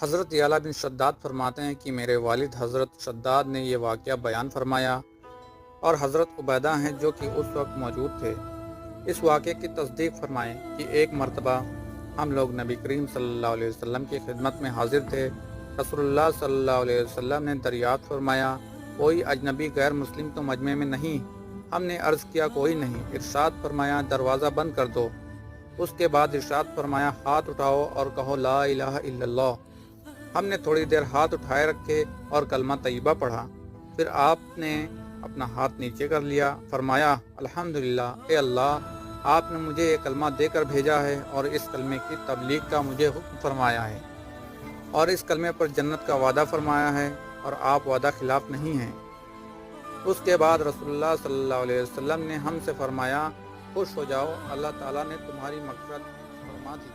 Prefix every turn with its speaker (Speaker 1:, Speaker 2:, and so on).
Speaker 1: حضرت یعلا بن شداد فرماتے ہیں کہ میرے والد حضرت شداد نے یہ واقعہ بیان فرمایا اور حضرت عبیدہ ہیں جو کہ اس وقت موجود تھے اس واقعے کی تصدیق فرمائیں کہ ایک مرتبہ ہم لوگ نبی کریم صلی اللہ علیہ وسلم کی خدمت میں حاضر تھے۔ رسول اللہ صلی اللہ علیہ وسلم نے دریافت فرمایا کوئی اجنبی غیر مسلم تو مجمع میں نہیں؟ ہم نے عرض کیا کوئی نہیں۔ ارشاد فرمایا دروازہ بند کر دو۔ اس کے بعد ارشاد فرمایا ہاتھ اٹھاؤ اور کہو لا الہ الا اللہ۔ ہم نے تھوڑی دیر ہاتھ اٹھائے رکھے اور کلمہ طیبہ پڑھا، پھر آپ نے اپنا ہاتھ نیچے کر لیا، فرمایا الحمدللہ، اے اللہ آپ نے مجھے یہ کلمہ دے کر بھیجا ہے اور اس کلمے کی تبلیغ کا مجھے حکم فرمایا ہے اور اس کلمے پر جنت کا وعدہ فرمایا ہے اور آپ وعدہ خلاف نہیں ہیں۔ اس کے بعد رسول اللہ صلی اللہ علیہ وسلم نے ہم سے فرمایا خوش ہو جاؤ، اللہ تعالیٰ نے تمہاری مغفرت فرما دی۔